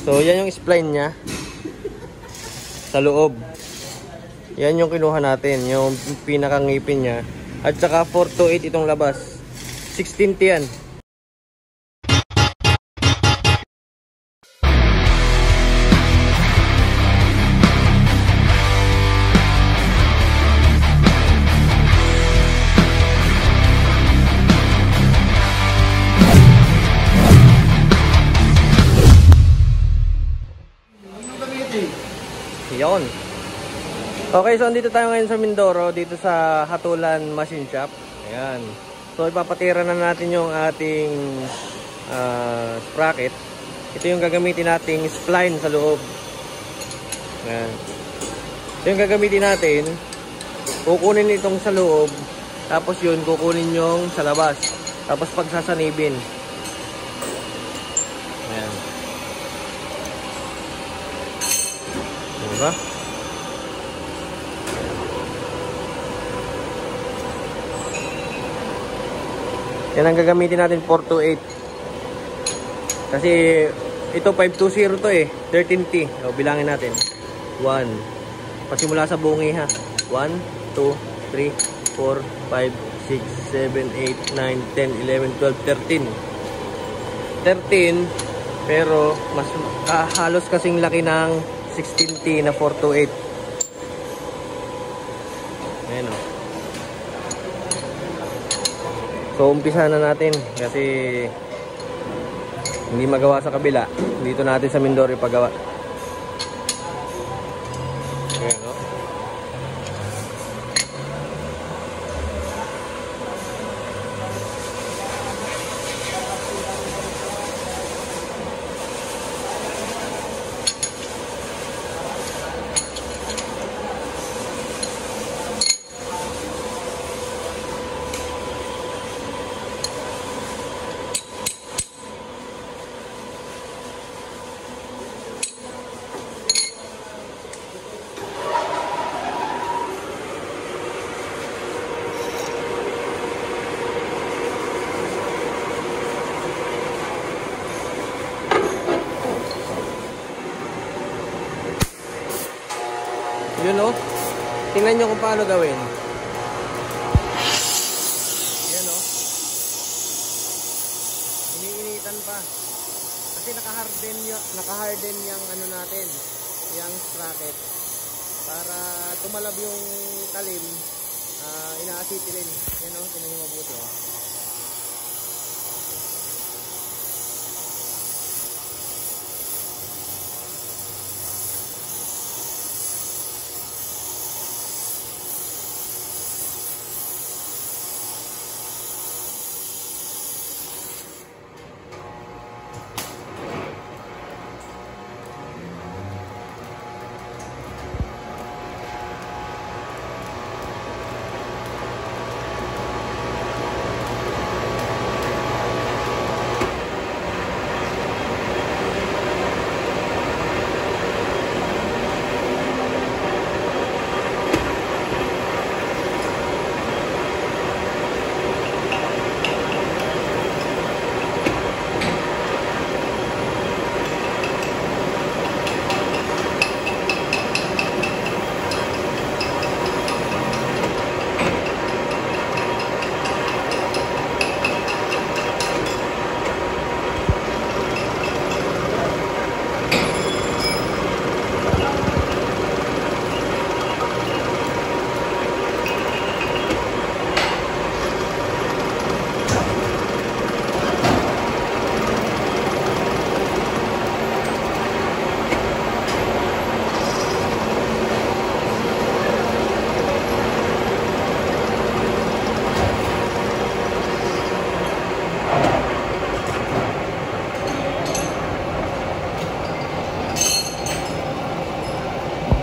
So, yan yung spline niya sa loob. Yan yung kinuha natin, yung pinakangipin niya. At saka 428 itong labas. 16T yan. Yon. Okay, so andito tayo ngayon sa Mindoro, dito sa Hatulan Machine Shop. Ayan. So ipapatira na natin yung ating sprocket. Ito yung gagamitin nating spline sa loob. Ayan. Ito yung gagamitin natin. Kukunin itong sa loob, tapos yun kukunin yung sa labas. Tapos pagsasanibin. Ayan. Diba? Yan ang gagamitin natin, 428. Kasi ito 520 to eh, 13T. O, bilangin natin. 1. Pasimula sa bungi ha. 1, 2, 3, 4, 5, 6, 7, 8, 9, 10, 11, 12, 13. 13, pero mas halos kasing laki ng 16T na 428. Ayan o. So umpisa na natin kasi hindi magawa sa kabila. Dito natin sa Mindoro ipagawa. Ayan o. Yun o. Tingnan nyo kung paano gawin. Yan o. Iniinitan pa. Kasi nakaharden yung ano natin, yung sprocket. Para tumalab yung talim, ina-acetylen. Yan o. Tingnan nyo mabuti o.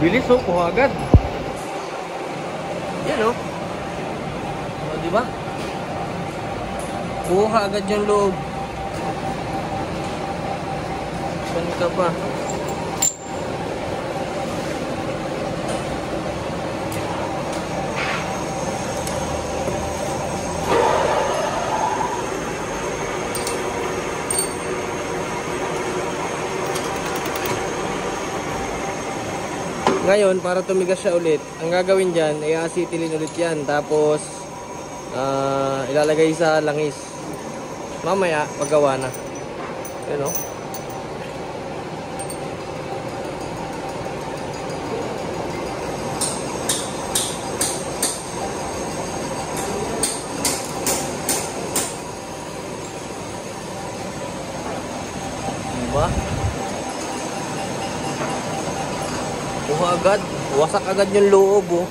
Bilis oh, kuha agad. Yan oh. O, diba? Kuha agad yung loob. Saan ka pa? Ngayon, para tumigas siya ulit, ang gagawin dyan, ay acetylene ulit yan. Tapos, ilalagay sa langis. Mamaya, paggawa na. Yun o. Diba? Kuha agad. Wasak agad yung loob oh.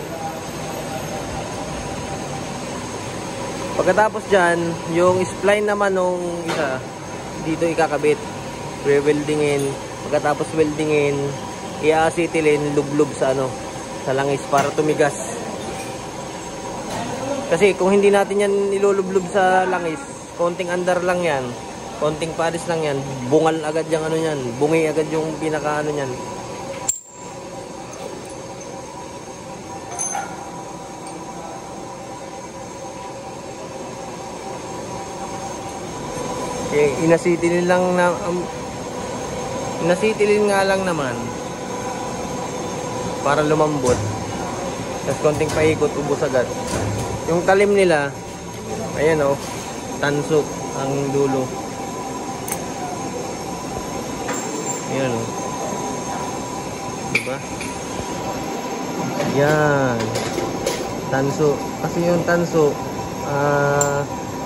Pagkatapos dyan, yung spline naman nung isa, dito ikakabit. Re-weldingin. Pagkatapos weldingin, i-acetylene, lublob sa ano, sa langis para tumigas. Kasi kung hindi natin yan ilulublob sa langis, konting andar lang yan, konting paris lang yan, bungal agad yung ano yan, bungi agad yung pinaka ano yan. Inasitilin lang na inasitilin nga lang naman para lumambot. Tapos konting paikot, ubos agad. Yung talim nila, ayan oh, tansok ang dulo. Ayan oh. Diba? Yan. Tanso. Kasi yung tanso,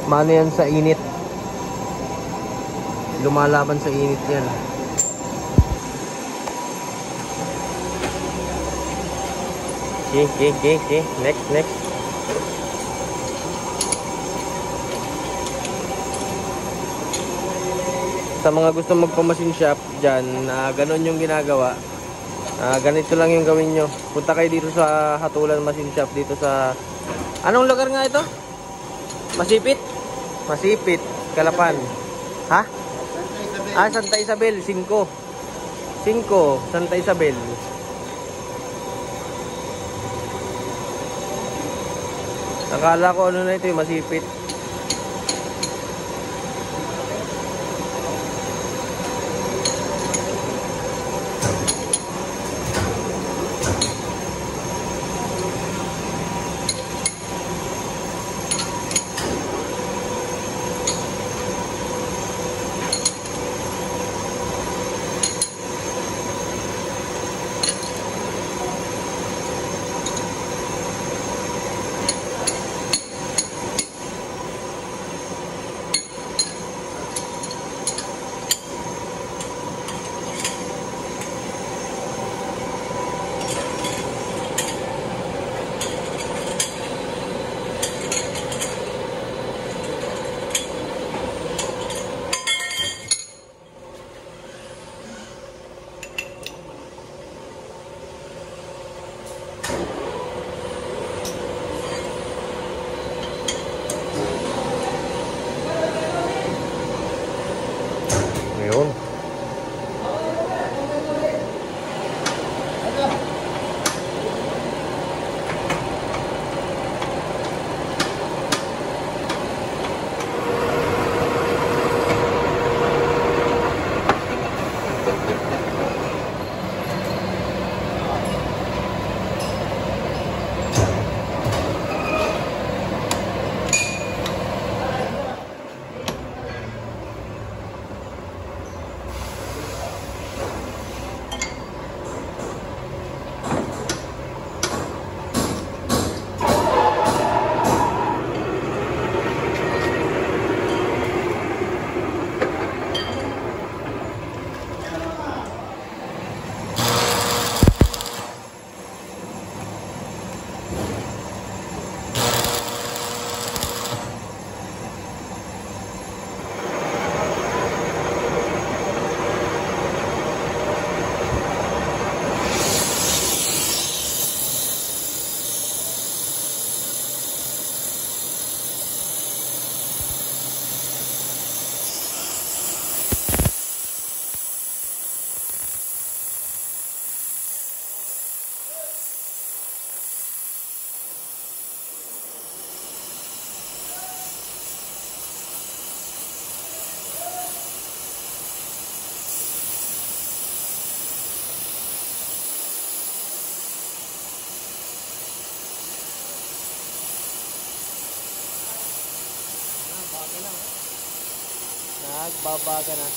mano yan sa init. Lumalaban sa init yan. Okay. Next. Sa mga gusto magpa-machine shop dyan, ganon yung ginagawa. Ganito lang yung gawin nyo. Punta kayo dito sa Hatulan Machine Shop. Dito sa... Anong lugar nga ito? Masipit? Masipit. Kalapan. Ha? Santa Isabel, 5. Santa Isabel. Akala ko ano na ito, masipit. Nagbabaga na.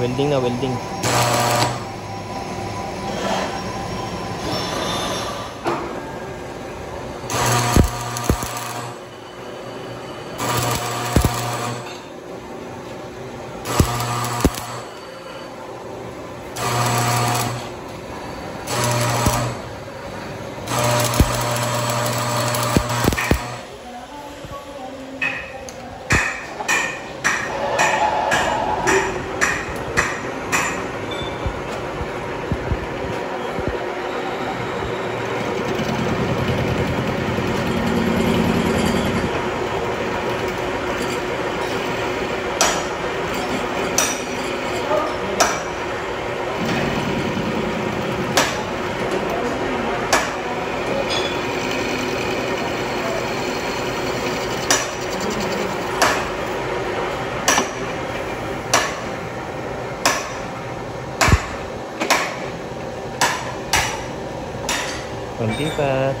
Welding na, welding. Konti pa.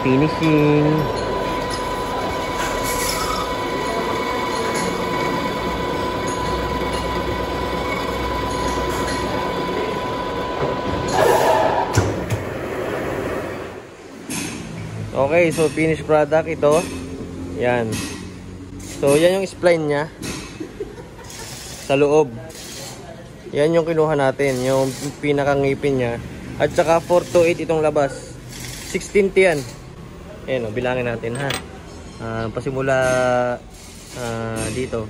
Finishing. Okay, so finished product ito. Yan. So yan yung spline niya sa loob. Yan yung kinuha natin, yung pinakangipin niya. At saka 428 itong labas. 16T yan. Ayan o, bilangin natin ha. Pasimula dito.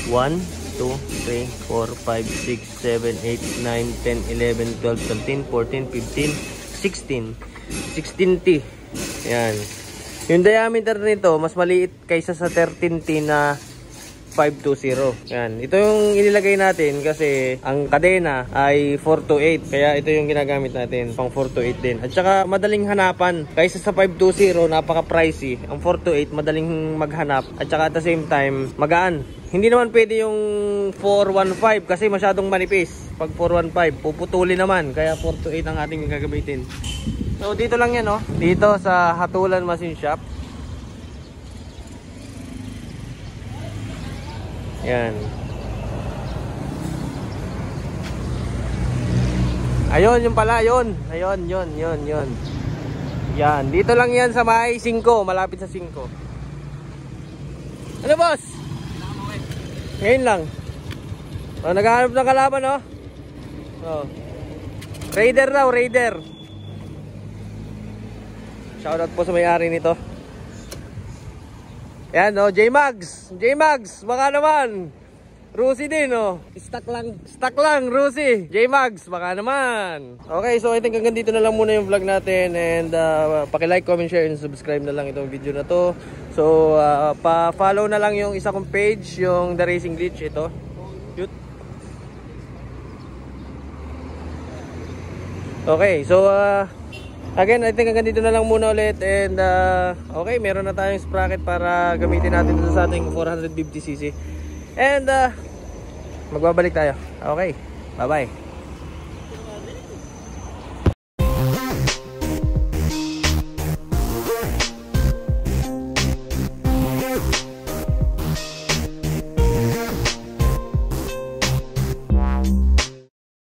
1, 2, 3, 4, 5, 6, 7, 8, 9, 10, 11, 12, 13, 14, 15, 16. 16T. Yan. Yung diameter nito, mas maliit kaysa sa 13T na 520. Yan. Ito yung inilagay natin kasi ang kadena ay 428. Kaya ito yung ginagamit natin, pang 428 din. At saka madaling hanapan. Kaysa sa 520, napaka-pricey. Ang 428, madaling maghanap. At saka at the same time, magaan. Hindi naman pwede yung 415 kasi masyadong manipis. Pag 415, puputuli naman. Kaya 428 ang ating gagamitin. So dito lang yan, oh. Dito sa Hatulan Machine Shop. Yan. Ayun, yung pala, yun. Ayun, yun. Yan, dito lang yan sa may 5, malapit sa 5. Ano, boss? Ngayon lang. Oh, naghahanap ng kalaban, oh. Oh. Raider daw, Raider. Shoutout po sa may-ari nito. Yan, oh, J-Mags, baka naman. Rusi din, oh. Stock lang, Rusi. J-Mags, baka naman. Okay, so I think hanggang dito na lang muna yung vlog natin. And paki-like, comment, share, and subscribe na lang itong video na to. So, pa-follow na lang yung isa kong page, yung The Racing Glitch, ito. Cute. Okay, so, again, I think hanggang dito na lang muna ulit. And okay, meron na tayong sprocket para gamitin natin sa ating 450cc. And magbabalik tayo. Okay, bye bye.